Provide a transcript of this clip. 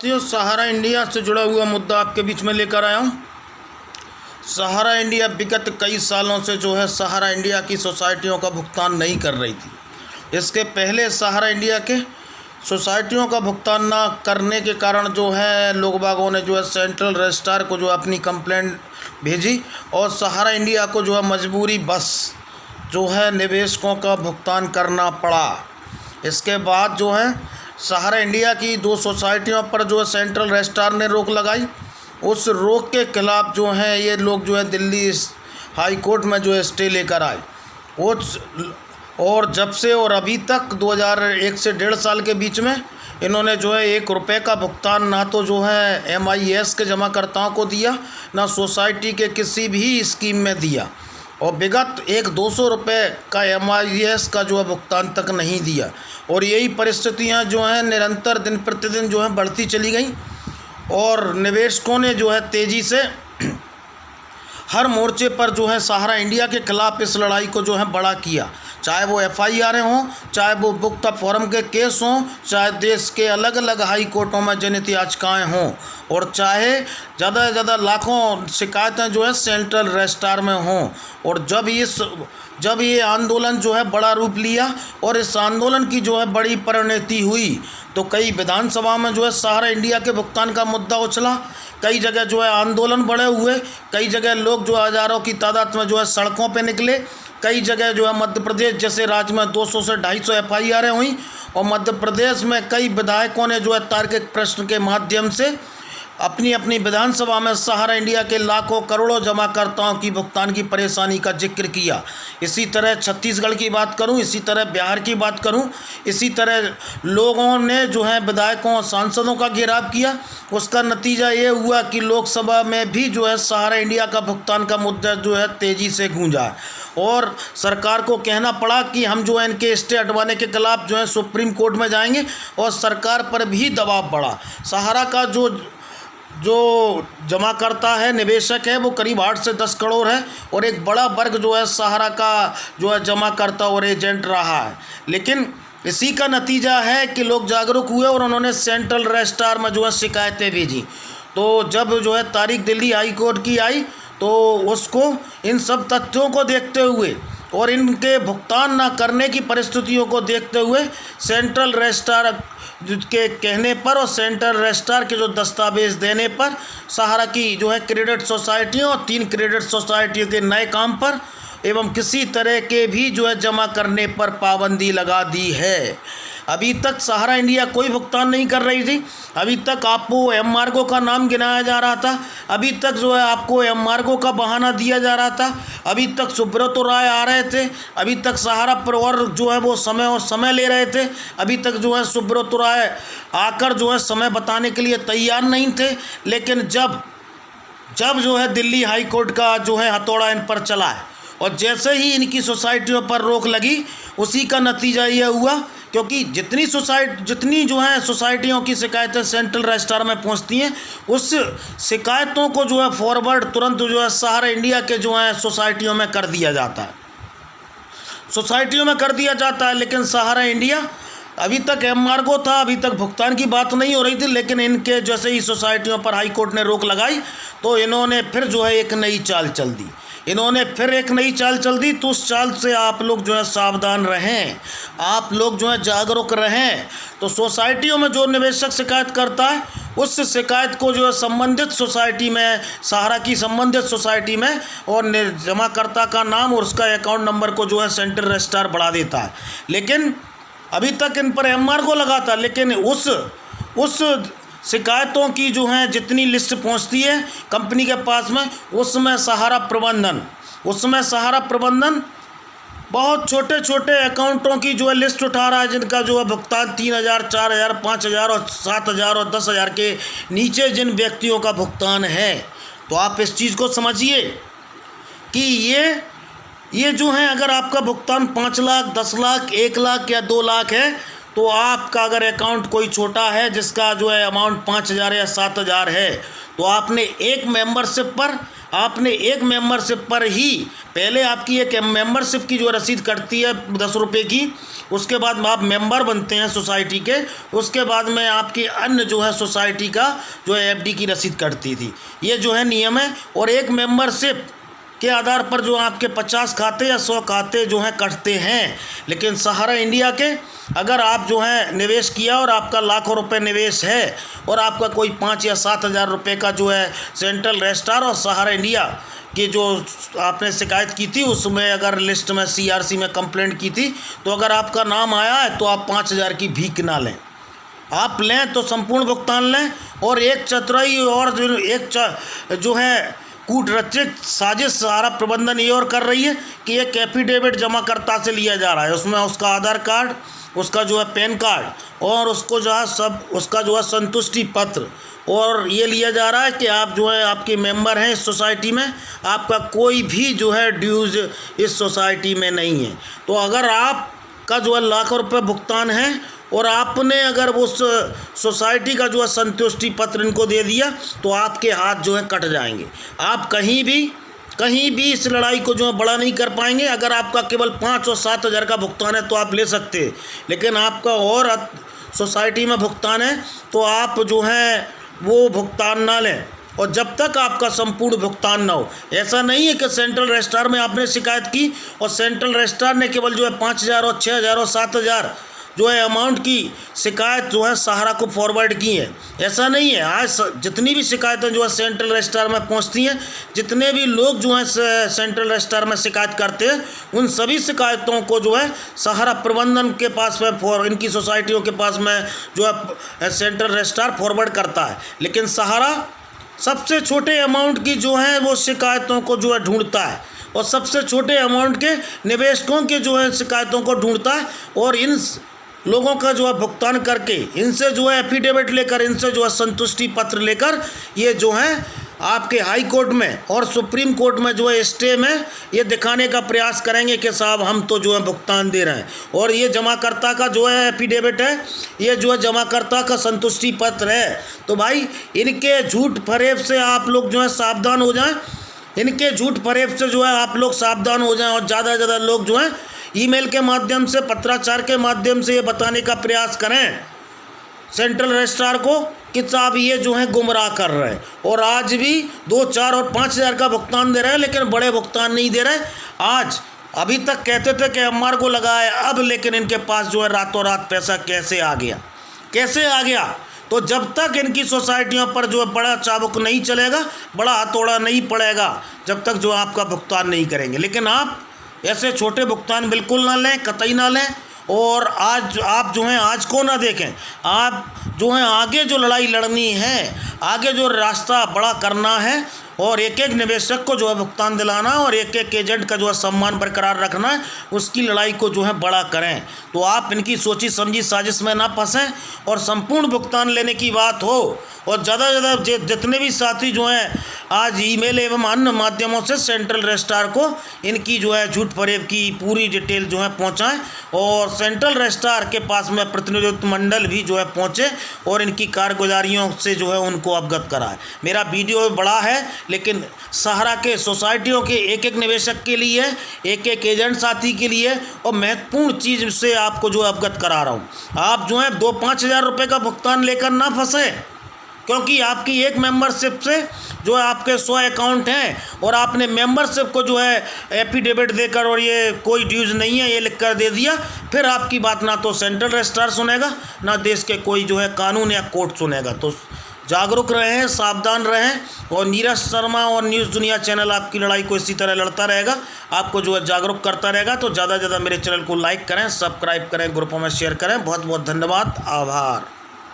साथियों, सहारा इंडिया से जुड़ा हुआ मुद्दा आपके बीच में लेकर आया हूँ। सहारा इंडिया विगत कई सालों से जो है सहारा इंडिया की सोसाइटियों का भुगतान नहीं कर रही थी। इसके पहले सहारा इंडिया के सोसाइटियों का भुगतान ना करने के कारण जो है लोग बागों ने जो है सेंट्रल रजिस्ट्रार को जो अपनी कंप्लेंट भेजी और सहारा इंडिया को जो है मजबूरी बस जो है निवेशकों का भुगतान करना पड़ा। इसके बाद जो है सहारा इंडिया की 2 सोसाइटियों पर जो है सेंट्रल रजिस्ट्रार ने रोक लगाई। उस रोक के खिलाफ जो है ये लोग जो है दिल्ली हाई कोर्ट में जो है स्टे लेकर आए। और जब से और अभी तक 2001 से 1.5 साल के बीच में इन्होंने जो है 1 रुपये का भुगतान ना तो जो है MIS के जमाकर्ताओं को दिया, ना सोसाइटी के किसी भी स्कीम में दिया, और विगत 200 रुपये का MIS का जो है भुगतान तक नहीं दिया। और यही परिस्थितियां जो हैं निरंतर दिन प्रतिदिन जो है बढ़ती चली गई और निवेशकों ने जो है तेज़ी से हर मोर्चे पर जो है सहारा इंडिया के खिलाफ इस लड़ाई को जो है बड़ा किया। चाहे वो FIR हों, चाहे वो मुक्त फोरम के केस हों, चाहे देश के अलग अलग हाई कोर्टों में जनहित याचिकाएँ हों, और चाहे ज़्यादा से ज़्यादा लाखों शिकायतें जो है सेंट्रल रजिस्ट्रार में हों। और जब ये आंदोलन जो है बड़ा रूप लिया और इस आंदोलन की जो है बड़ी परिणति हुई तो कई विधानसभा में जो है सहारा इंडिया के भुगतान का मुद्दा उछला। कई जगह जो है आंदोलन बड़े हुए, कई जगह लोग जो हज़ारों की तादाद में जो है सड़कों पे निकले। कई जगह जो है मध्य प्रदेश जैसे राज्य में 200 से 250 FIR हुई और मध्य प्रदेश में कई विधायकों ने जो है तार्किक प्रश्न के माध्यम से अपनी अपनी विधानसभा में सहारा इंडिया के लाखों करोड़ों जमाकर्ताओं की भुगतान की परेशानी का जिक्र किया। इसी तरह छत्तीसगढ़ की बात करूं, इसी तरह बिहार की बात करूं, इसी तरह लोगों ने जो है विधायकों और सांसदों का घेराव किया। उसका नतीजा ये हुआ कि लोकसभा में भी जो है सहारा इंडिया का भुगतान का मुद्दा जो है तेज़ी से गूंजा और सरकार को कहना पड़ा कि हम जो है इनके स्टे हटवाने के खिलाफ जो है सुप्रीम कोर्ट में जाएंगे और सरकार पर भी दबाव बढ़ा। सहारा का जो जमाकर्ता है, निवेशक है, वो करीब 8 से 10 करोड़ है और एक बड़ा वर्ग जो है सहारा का जो है जमाकर्ता और एजेंट रहा है। लेकिन इसी का नतीजा है कि लोग जागरूक हुए और उन्होंने सेंट्रल रजिस्ट्रार में जो है शिकायतें भेजी। तो जब जो है तारीख दिल्ली हाई कोर्ट की आई तो उसको इन सब तथ्यों को देखते हुए और इनके भुगतान न करने की परिस्थितियों को देखते हुए सेंट्रल रजिस्ट्रार के कहने पर और सेंट्रल रजिस्ट्रार के जो दस्तावेज़ देने पर सहारा की जो है क्रेडिट सोसाइटियों और 3 क्रेडिट सोसाइटियों के नए काम पर एवं किसी तरह के भी जो है जमा करने पर पाबंदी लगा दी है। अभी तक सहारा इंडिया कोई भुगतान नहीं कर रही थी। अभी तक आपको एमआरगो का नाम गिनाया जा रहा था। अभी तक जो है आपको एमआरगो का बहाना दिया जा रहा था। अभी तक सुब्रत राय आ रहे थे। अभी तक सहारा पर और जो है वो समय ले रहे थे। अभी तक जो है सुब्रत राय आकर जो है समय बताने के लिए तैयार नहीं थे। लेकिन जब जो है दिल्ली हाई कोर्ट का जो है हथौड़ा इन पर चला है और जैसे ही इनकी सोसाइटियों पर रोक लगी, उसी का नतीजा ये हुआ, क्योंकि जितनी जो है सोसाइटियों की शिकायतें सेंट्रल रजिस्ट्रार में पहुंचती हैं, उस शिकायतों को जो है फॉरवर्ड तुरंत जो है सहारा इंडिया के जो है सोसाइटियों में कर दिया जाता है। लेकिन सहारा इंडिया अभी तक एमआरगो था, अभी तक भुगतान की बात नहीं हो रही थी। लेकिन इनके जैसे ही सोसाइटियों पर हाई कोर्ट ने रोक लगाई तो इन्होंने फिर जो है एक नई चाल चल दी। तो उस चाल से आप लोग जो है सावधान रहें, आप लोग जो है जागरूक रहें। तो सोसाइटियों में जो निवेशक शिकायत करता है, उस शिकायत को जो है संबंधित सोसाइटी में, सहारा की संबंधित सोसाइटी में और जमाकर्ता का नाम और उसका अकाउंट नंबर को जो है सेंट्रल रजिस्ट्रार बढ़ा देता है। लेकिन अभी तक इन पर एमआरगो लगा था, लेकिन उस शिकायतों की जो है जितनी लिस्ट पहुंचती है कंपनी के पास में, उसमें सहारा प्रबंधन बहुत छोटे छोटे अकाउंटों की जो है लिस्ट उठा रहा है, जिनका जो है भुगतान 3,000, 4,000, 5,000 और 7,000 और 10,000 के नीचे जिन व्यक्तियों का भुगतान है। तो आप इस चीज़ को समझिए कि ये जो है अगर आपका भुगतान 5 लाख, 10 लाख, 1 लाख या 2 लाख है तो आपका अगर अकाउंट कोई छोटा है जिसका जो है अमाउंट 5,000 या 7,000 है, तो आपने एक मेंबरशिप पर ही पहले आपकी एक मेंबरशिप की जो रसीद कटती है 10 रुपये की, उसके बाद आप मेंबर बनते हैं सोसाइटी के, उसके बाद में आपकी अन्य जो है सोसाइटी का जो है एफडी की रसीद कटती थी। ये जो है नियम है। और एक मेंबरशिप के आधार पर जो आपके 50 खाते या 100 खाते जो हैं कटते हैं। लेकिन सहारा इंडिया के अगर आप जो है निवेश किया और आपका लाखों रुपए निवेश है और आपका कोई 5 या 7,000 रुपये का जो है सेंट्रल रजिस्ट्रार और सहारा इंडिया की जो आपने शिकायत की थी उसमें अगर लिस्ट में CRC में कंप्लेंट की थी, तो अगर आपका नाम आया है तो आप 5,000 की भीख ना लें, आप लें तो संपूर्ण भुगतान लें। और एक चतुराई और जो है कूटरचित साजिश सहारा प्रबंधन ये और कर रही है कि एक एफिडेविट जमाकर्ता से लिया जा रहा है, उसमें उसका आधार कार्ड, उसका जो है पैन कार्ड और उसको जो है उसका जो है संतुष्टि पत्र, और ये लिया जा रहा है कि आप जो है आपके मेंबर हैं इस सोसाइटी में, आपका कोई भी जो है ड्यूज़ इस सोसाइटी में नहीं है। तो अगर आपका जो है लाखों रुपये भुगतान है और आपने अगर उस सोसाइटी का जो है संतुष्टि पत्र इनको दे दिया, तो आपके हाथ जो है कट जाएंगे। आप कहीं भी इस लड़ाई को जो है बड़ा नहीं कर पाएंगे। अगर आपका केवल 5 और 7,000 का भुगतान है तो आप ले सकते हैं, लेकिन आपका और सोसाइटी में भुगतान है तो आप जो है वो भुगतान ना लें, और जब तक आपका संपूर्ण भुगतान ना हो। ऐसा नहीं है कि सेंट्रल रजिस्ट्रार में आपने शिकायत की और सेंट्रल रजिस्ट्रार ने केवल जो है 5,000 और 6,000 और 7,000 जो है अमाउंट की शिकायत जो है सहारा को फॉरवर्ड की है। ऐसा नहीं है। आज जितनी भी शिकायतें जो है सेंट्रल रजिस्ट्रार में पहुंचती हैं, जितने भी लोग जो हैं सेंट्रल रजिस्ट्रार में शिकायत करते हैं, उन सभी शिकायतों को जो है सहारा प्रबंधन के पास में इनकी सोसाइटियों के पास में जो है सेंट्रल रजिस्ट्रार फॉरवर्ड करता है। लेकिन सहारा सबसे छोटे अमाउंट की जो है वो शिकायतों को जो है ढूंढता है और सबसे छोटे अमाउंट के निवेशकों के जो है शिकायतों को ढूंढता है, और इन लोगों का जो है भुगतान करके इनसे जो है एफिडेविट लेकर, इनसे जो है संतुष्टि पत्र लेकर, ये जो है आपके हाई कोर्ट में और सुप्रीम कोर्ट में जो है स्टे में ये दिखाने का प्रयास करेंगे कि साहब हम तो जो है भुगतान दे रहे हैं। और ये जमाकर्ता का जो है एफिडेविट है, ये जो है जमाकर्ता का संतुष्टि पत्र है। तो भाई इनके झूठ फरेब से आप लोग जो है सावधान हो जाएं, इनके झूठ फरेब से जो है आप लोग सावधान हो जाएं, और ज़्यादा से ज़्यादा लोग जो हैं ईमेल के माध्यम से, पत्राचार के माध्यम से ये बताने का प्रयास करें सेंट्रल रजिस्ट्रार को कि साहब ये जो है गुमराह कर रहे हैं, और आज भी 2, 4 और 5,000 का भुगतान दे रहे हैं, लेकिन बड़े भुगतान नहीं दे रहे। आज अभी तक कहते थे कि एमआरओ लगा है अब, लेकिन इनके पास जो है रातों रात पैसा कैसे आ गया। तो जब तक इनकी सोसाइटियों पर जो है बड़ा चाबुक नहीं चलेगा, बड़ा हथौड़ा नहीं पड़ेगा, जब तक जो आपका भुगतान नहीं करेंगे। लेकिन आप ऐसे छोटे भुगतान बिल्कुल ना लें, कतई ना लें। और आज आप जो हैं आज को ना देखें, आप जो हैं आगे जो लड़ाई लड़नी है, आगे जो रास्ता बड़ा करना है, और एक एक निवेशक को जो है भुगतान दिलाना और एक एक एजेंट का जो है सम्मान बरकरार रखना है, उसकी लड़ाई को जो है बड़ा करें। तो आप इनकी सोची समझी साजिश में ना फंसें, और संपूर्ण भुगतान लेने की बात हो, और ज़्यादा से ज़्यादा जितने भी साथी जो हैं आज ईमेल एवं अन्य माध्यमों से सेंट्रल रजिस्ट्रार को इनकी जो है झूठ फरेब की पूरी डिटेल जो है पहुंचाएं, और सेंट्रल रजिस्ट्रार के पास में प्रतिनिधित्व मंडल भी जो है पहुंचे और इनकी कारगुजारियों से जो है उनको अवगत कराएं। मेरा वीडियो बड़ा है, लेकिन सहारा के सोसाइटियों के एक एक निवेशक के लिए, एक एक एजेंट साथी के लिए और महत्वपूर्ण चीज़ से आपको जो अवगत करा रहा हूँ। आप जो है 2-5 हज़ार रुपये का भुगतान लेकर ना फंसे, क्योंकि आपकी एक मेंबरशिप से जो है आपके 100 अकाउंट हैं, और आपने मेंबरशिप को जो है एफिडेविट देकर और ये कोई ड्यूज़ नहीं है ये लिख कर दे दिया, फिर आपकी बात ना तो सेंट्रल रजिस्ट्रार सुनेगा, ना देश के कोई जो है कानून या कोर्ट सुनेगा। तो जागरूक रहें, सावधान रहें, और नीरज शर्मा और न्यूज़ दुनिया चैनल आपकी लड़ाई को इसी तरह लड़ता रहेगा, आपको जो है जागरूक करता रहेगा। तो ज़्यादा से ज़्यादा मेरे चैनल को लाइक करें, सब्सक्राइब करें, ग्रुपों में शेयर करें। बहुत बहुत धन्यवाद, आभार।